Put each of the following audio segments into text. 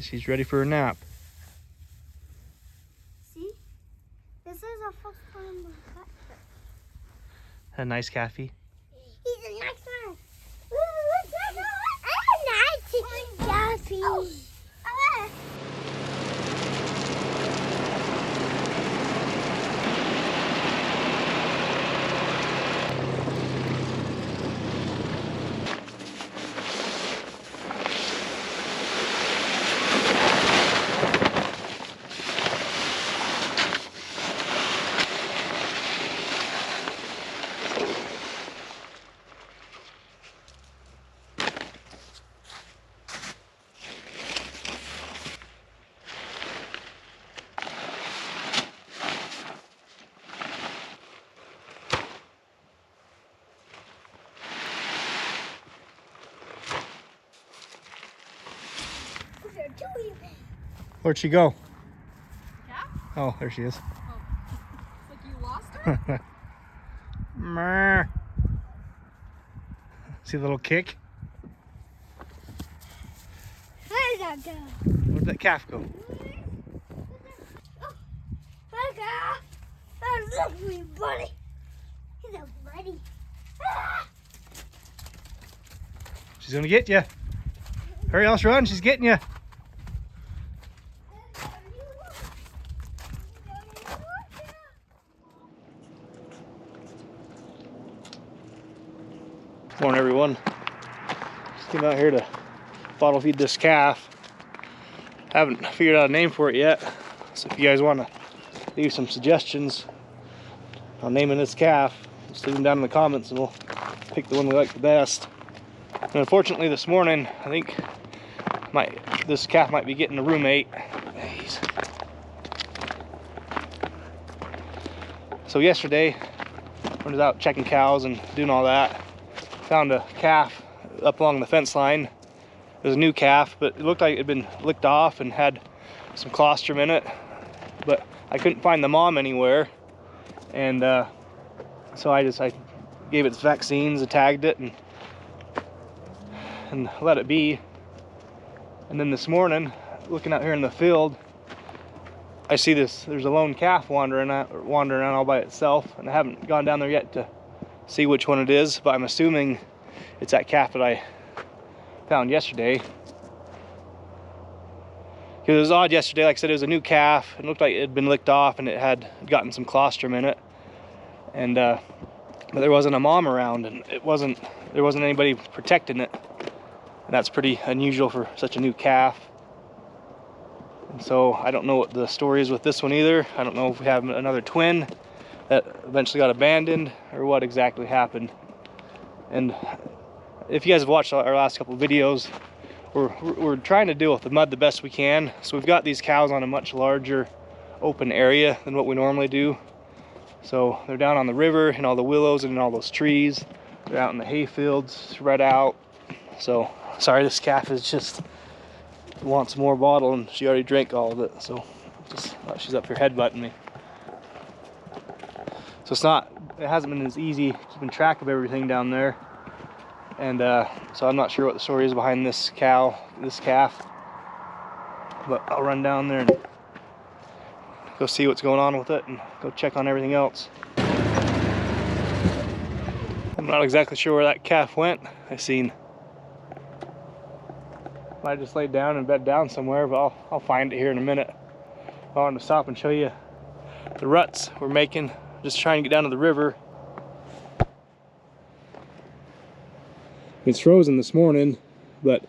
She's ready for a nap. See? This is a first time we got her. A nice calfie. He's a nice one. A nice calfie. Oh. Where'd she go? Yeah? Oh, there she is. Oh. It's like you lost her? Meh. See the little kick? Where did that go? Where'd that calf go? Oh, look at me, buddy. He's a buddy. She's gonna get you. Hurry, else run. She's getting you. Morning, everyone. Just came out here to bottle feed this calf. Haven't figured out a name for it yet, so if you guys want to leave some suggestions on naming this calf, just leave them down in the comments and we'll pick the one we like the best. And unfortunately this morning, I think this calf might be getting a roommate. So yesterday, I was out checking cows and doing all that. Found a calf up along the fence line. It was a new calf, but it looked like it had been licked off and had some colostrum in it. But I couldn't find the mom anywhere. And so I gave it vaccines, I tagged it, and let it be. And then this morning, looking out here in the field, I see there's a lone calf wandering around all by itself, and I haven't gone down there yet to see which one it is, but I'm assuming it's that calf that I found yesterday. Because it was odd yesterday, like I said, it was a new calf. It looked like it had been licked off and it had gotten some colostrum in it. And but there wasn't a mom around, and there wasn't anybody protecting it. And that's pretty unusual for such a new calf. And so I don't know what the story is with this one either. I don't know if we have another twin that eventually got abandoned or what exactly happened. And if you guys have watched our last couple of videos, we're trying to deal with the mud the best we can. So we've got these cows on a much larger open area than what we normally do. So they're down on the river and all the willows and all those trees. They're out in the hay fields, spread out. So sorry, this calf is just wants more bottle and she already drank all of it. So just she's up here headbutting me. So it hasn't been as easy keeping track of everything down there. And so I'm not sure what the story is behind this calf. But I'll run down there and go see what's going on with it and go check on everything else. I'm not exactly sure where that calf went. Might just laid down and bed down somewhere, but I'll find it here in a minute. I wanted to stop and show you the ruts we're making. Just trying to get down to the river. It's frozen this morning, but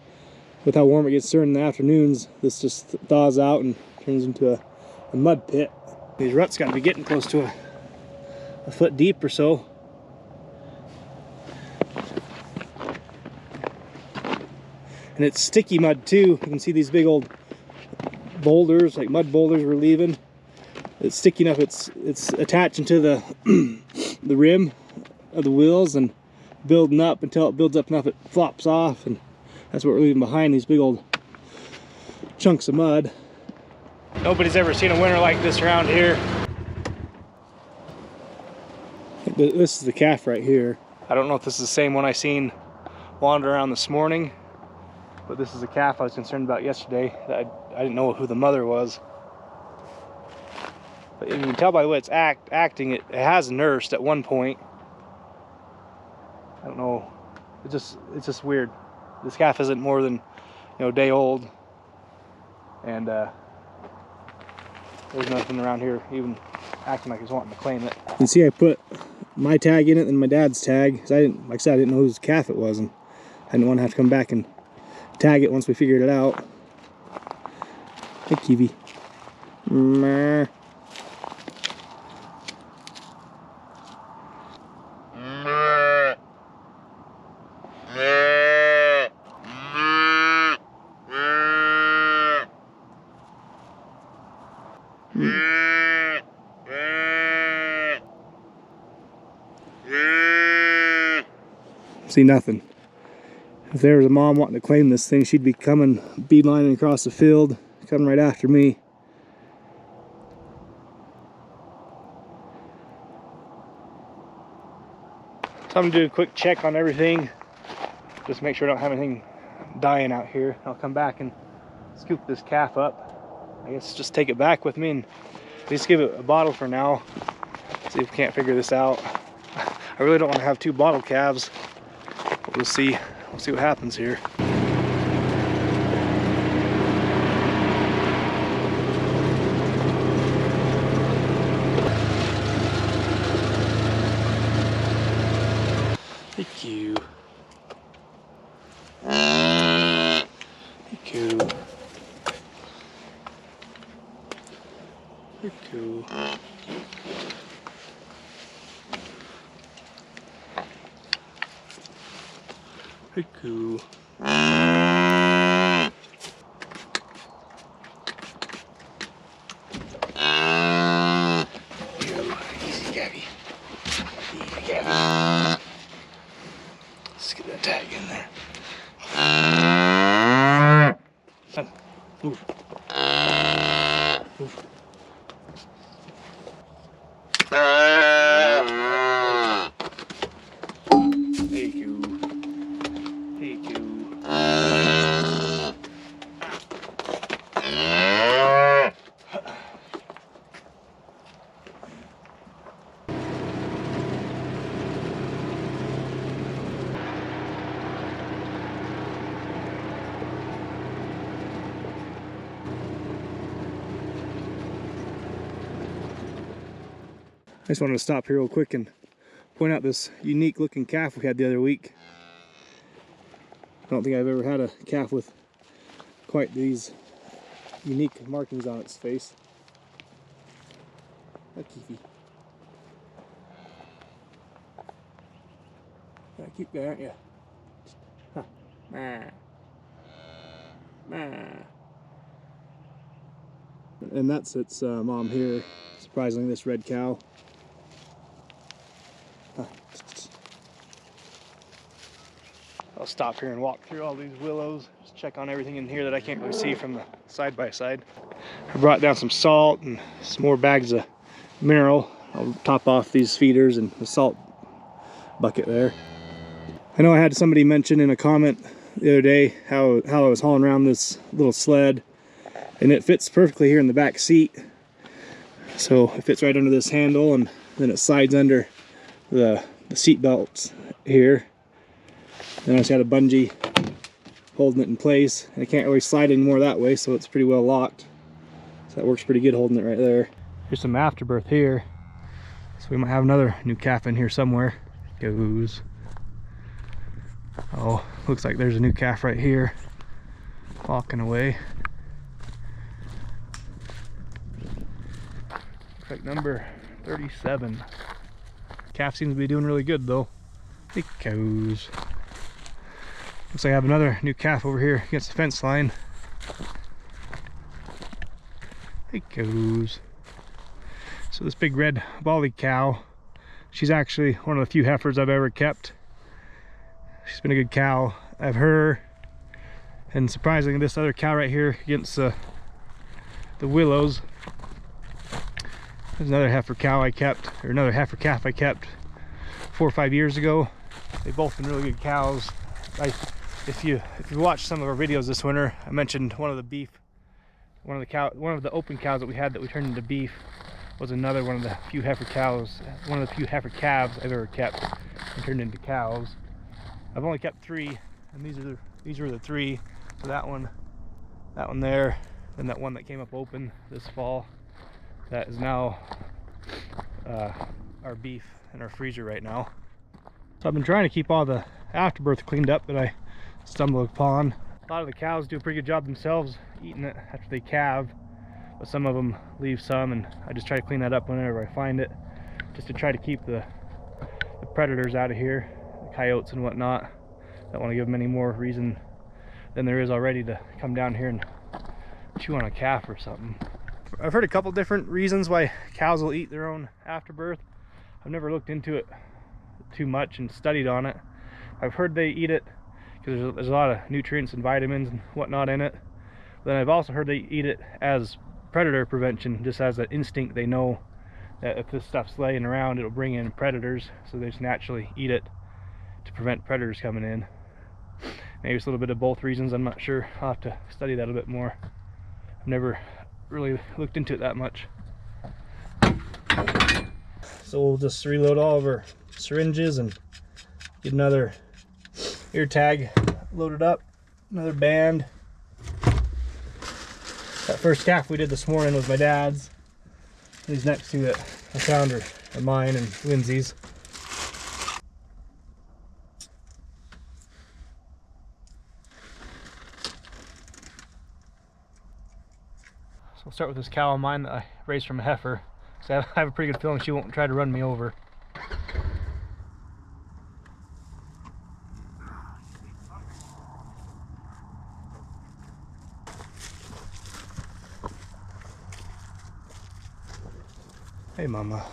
with how warm it gets during the afternoons, this just thaws out and turns into a mud pit. These ruts got to be getting close to a foot deep or so. And it's sticky mud too. You can see these big old boulders, like mud boulders we're leaving. It's sticky enough, it's attaching to the the rim of the wheels and building up until it builds up enough it flops off, and that's what we're leaving behind, these big old chunks of mud. Nobody's ever seen a winter like this around here. This is the calf right here. I don't know if this is the same one I seen wander around this morning, but this is a calf I was concerned about yesterday that I didn't know who the mother was. But you can tell by the way it's acting, it has nursed at one point. I don't know. It's just weird. This calf isn't more than, a day old, and there's nothing around here even acting like he's wanting to claim it. You can see I put my tag in it and my dad's tag, because I didn't, like I said, I didn't know whose calf it was, and I didn't want to have to come back and tag it once we figured it out. Hey, Kiwi. Meh. See nothing. If there was a mom wanting to claim this thing, she'd be coming beelining across the field, coming right after me. So I'm gonna do a quick check on everything, just make sure I don't have anything dying out here. I'll come back and scoop this calf up. I guess just take it back with me and at least give it a bottle for now. See if we can't figure this out. I really don't want to have 2 bottle calves. We'll see what happens here. Thank you. Thank you. Thank you. Hey, cool. Easy, Gabby. Easy, Gabby. Let's get that tag in there. Ooh. Ooh. I just wanted to stop here real quick and point out this unique looking calf we had the other week. I don't think I've ever had a calf with quite these unique markings on its face. A Kiwi. You're a cute guy, aren't you? Huh. Nah. Nah. And that's its mom here. Surprisingly, this red cow. I'll stop here and walk through all these willows, just check on everything in here that I can't really see from the side-by-side. I brought down some salt and some more bags of mineral. I'll top off these feeders and the salt bucket there. I know I had somebody mention in a comment the other day how I was hauling around this little sled, and it fits perfectly here in the back seat. So it fits right under this handle, and then it slides under the seat belts here. Then I just got a bungee holding it in place. I can't really slide anymore that way, so it's pretty well locked. So that works pretty good holding it right there. Here's some afterbirth here. So we might have another new calf in here somewhere. Goes. Oh, looks like there's a new calf right here. Walking away. Looks like number 37. Calf seems to be doing really good though. It goes. Looks like I have another new calf over here against the fence line. It goes. So this big red Bali cow, she's actually one of the few heifers I've ever kept. She's been a good cow. I have her, and surprisingly this other cow right here against the willows. There's another heifer cow I kept, or another heifer calf I kept 4 or 5 years ago. They've both been really good cows. If you watched some of our videos this winter, I mentioned one of the beef one of the open cows that we had that we turned into beef was another one of the few heifer cows, one of the few heifer calves I've ever kept and turned into cows. I've only kept 3, and these were the 3. So that one there, and that one that came up open this fall. That is now our beef in our freezer right now. So I've been trying to keep all the afterbirth cleaned up that I stumbled upon. A lot of the cows do a pretty good job themselves eating it after they calve, but some of them leave some, and I just try to clean that up whenever I find it, just to try to keep the predators out of here, the coyotes and whatnot. Don't want to give them any more reason than there is already to come down here and chew on a calf or something. I've heard a couple different reasons why cows will eat their own afterbirth. I've never looked into it too much and studied on it. I've heard they eat it because there's a lot of nutrients and vitamins and whatnot in it. But then I've also heard they eat it as predator prevention, just as an instinct. They know that if this stuff's laying around, it'll bring in predators, so they just naturally eat it to prevent predators coming in. Maybe it's a little bit of both reasons, I'm not sure. I'll have to study that a bit more. I've never really looked into it that much. So we'll just reload all of our syringes and get another ear tag loaded up, another band. That first calf we did this morning was my dad's. These next two that I found are mine and Lindsay's. So we'll start with this cow of mine that I raised from a heifer. So I have a pretty good feeling she won't try to run me over. Hey mama.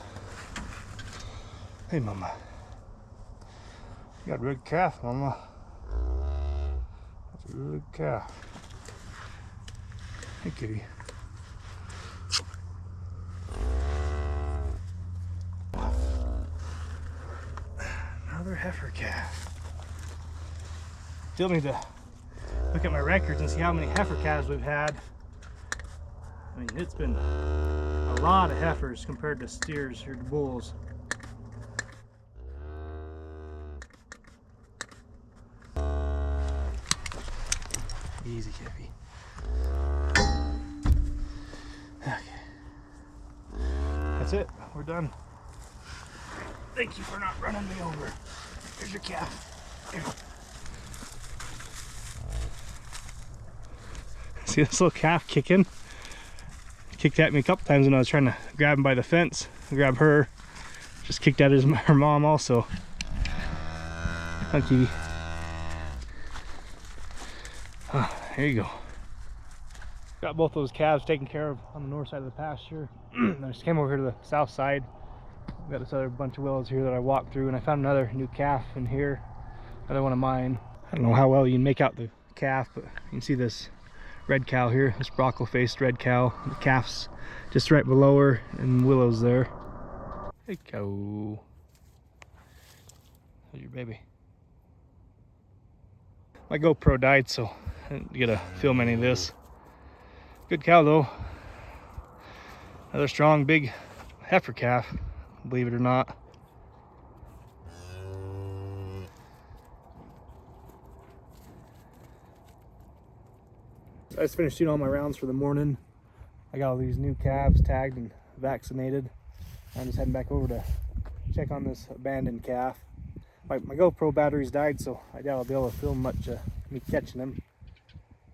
Hey mama. You got a good calf, mama. That's a good calf. Hey kitty. Another heifer calf. Still need to look at my records and see how many heifer calves we've had. I mean, it's been a lot of heifers compared to steers or bulls. Easy, Kippy. Okay. That's it. We're done. Thank you for not running me over. Here's your calf. Here. See this little calf kicking? Kicked at me a couple times when I was trying to grab him by the fence, grab her. Just kicked at her mom also. Come on, Kiwi. There you go. Got both those calves taken care of on the north side of the pasture. I just came over here to the south side. We've got this other bunch of willows here that I walked through, and I found another new calf in here. Another one of mine. I don't know how well you can make out the calf, but you can see this red cow here, this broccoli-faced red cow. The calf's just right below her, and willows there. Hey cow. How's your baby? My GoPro died, so I didn't get to film any of this. Good cow though. Another strong, big heifer calf, believe it or not. I just finished doing all my rounds for the morning. I got all these new calves tagged and vaccinated. I'm just heading back over to check on this abandoned calf. My GoPro batteries died, so I doubt I'll be able to film much me catching him.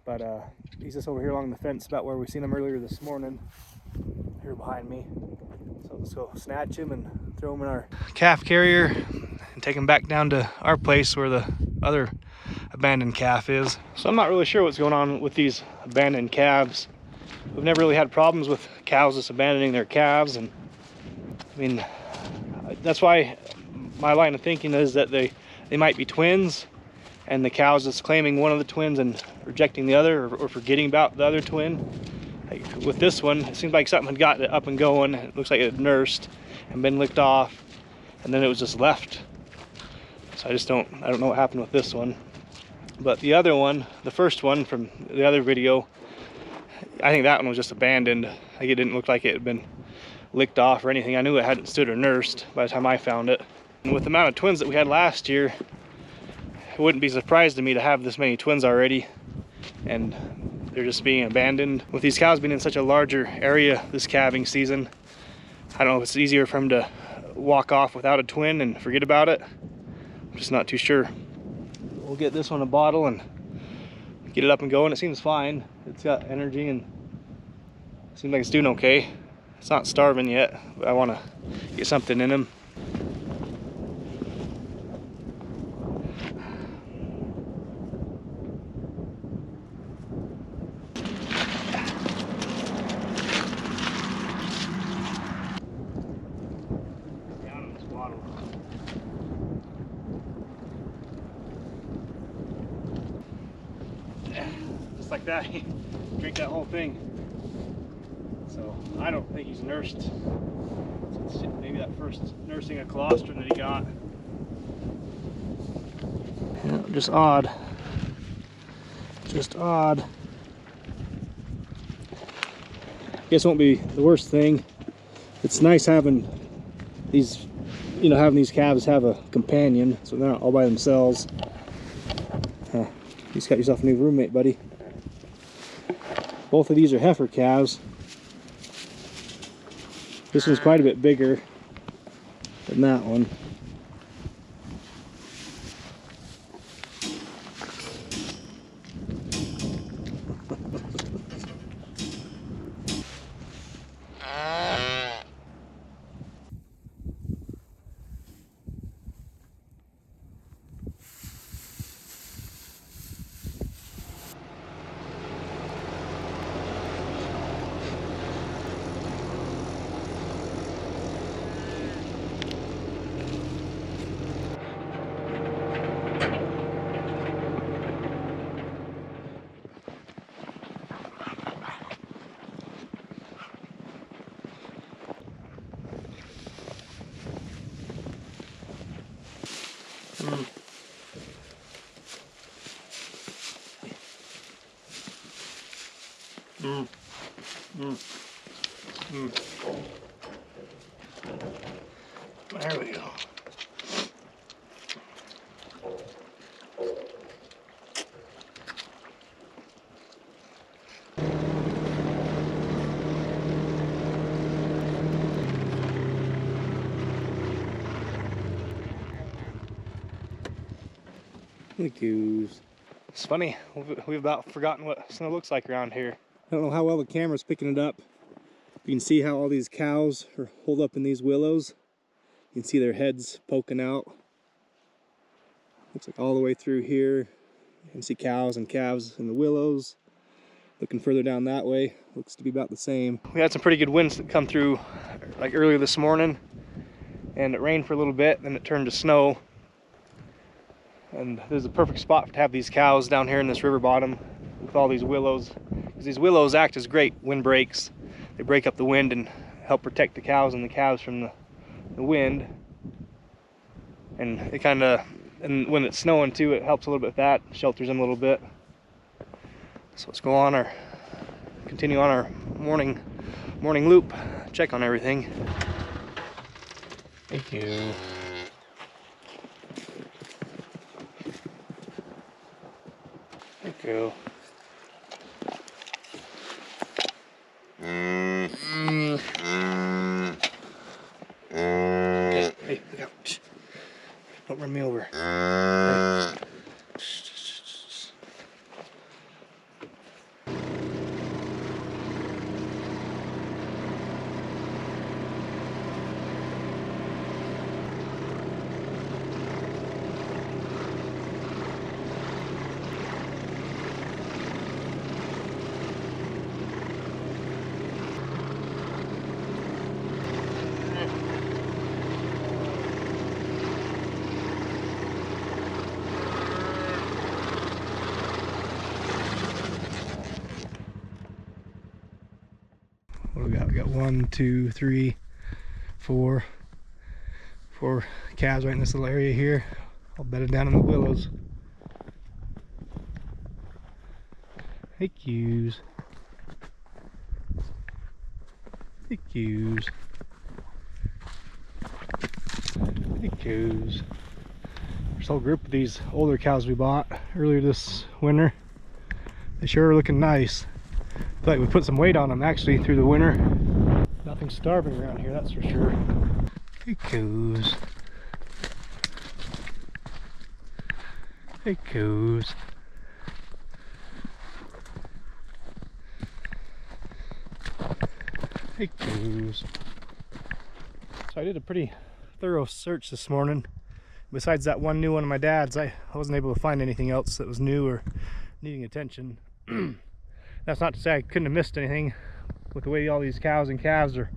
But he's just over here along the fence, about where we seen him earlier this morning. Here behind me. So let's go snatch him and throw him in our calf carrier and take him back down to our place where the other abandoned calf is. So I'm not really sure what's going on with these abandoned calves. We've never really had problems with cows just abandoning their calves, and I mean, that's why my line of thinking is that they might be twins, and the cow's just claiming one of the twins and rejecting the other, or forgetting about the other twin. Like with this one, it seems like something had got it up and going. It looks like it had nursed and been licked off, and then it was just left. So I don't know what happened with this one. But the other one, the first one from the other video, I think that one was just abandoned. Like it didn't look like it had been licked off or anything. I knew it hadn't stood or nursed by the time I found it. And with the amount of twins that we had last year, it wouldn't be surprised to me to have this many twins already, and they're just being abandoned. With these cows being in such a larger area this calving season, I don't know if it's easier for them to walk off without a twin and forget about it. I'm just not too sure. We'll get this one a bottle and get it up and going. It seems fine. It's got energy and seems like it's doing okay. It's not starving yet, but I want to get something in him. Just like that, he drank that whole thing. So I don't think he's nursed since maybe that first nursing of colostrum that he got. Yeah, just odd. Just odd. I guess it won't be the worst thing. It's nice having these, you know, having these calves have a companion, so they're not all by themselves. Huh. You just got yourself a new roommate, buddy. Both of these are heifer calves. This one's quite a bit bigger than that one. There we go. The goose. It's funny, we've about forgotten what snow looks like around here. I don't know how well the camera's picking it up. You can see how all these cows are holed up in these willows. You can see their heads poking out. Looks like all the way through here. You can see cows and calves in the willows. Looking further down that way, looks to be about the same. We had some pretty good winds that come through like earlier this morning, and it rained for a little bit, then it turned to snow. And there's a perfect spot to have these cows down here in this river bottom with all these willows, because these willows act as great windbreaks. They break up the wind and help protect the cows and the calves from the wind. And it kind of, and when it's snowing too, it helps a little bit with that, shelters them a little bit. So let's go on continue on our morning loop, check on everything. Thank you. Thank you. Hey, look out. Shh. Don't run me over. Hey. What do we got? We got 1, 2, 3, 4 calves right in this little area here, all bedded down in the willows. Hey, cues. Hey, cows. Hey, cows. There's a whole group of these older cows we bought earlier this winter. They sure are looking nice. I feel like we put some weight on them actually through the winter. Nothing starving around here, that's for sure. Hey, cows. Hey, cows. Hey, cows. So I did a pretty thorough search this morning. Besides that one new one of my dad's, I wasn't able to find anything else that was new or needing attention. That's not to say I couldn't have missed anything with the way all these cows and calves are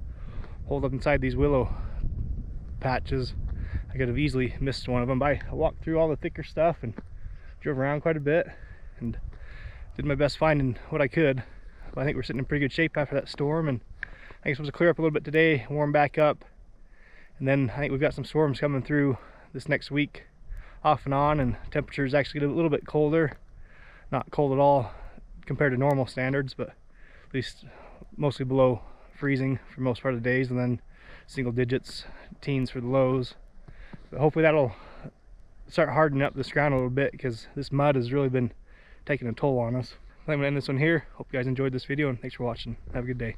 holed up inside these willow patches. I could have easily missed one of them, but I walked through all the thicker stuff and drove around quite a bit and did my best finding what I could. But I think we're sitting in pretty good shape after that storm, and I think it's supposed to clear up a little bit today, warm back up, and then I think we've got some storms coming through this next week off and on, and temperatures actually get a little bit colder. Not cold at all compared to normal standards, but at least mostly below freezing for most part of the days, and then single digits, teens for the lows. But hopefully that'll start hardening up this ground a little bit, because this mud has really been taking a toll on us. I'm going to end this one here. Hope you guys enjoyed this video, and thanks for watching. Have a good day.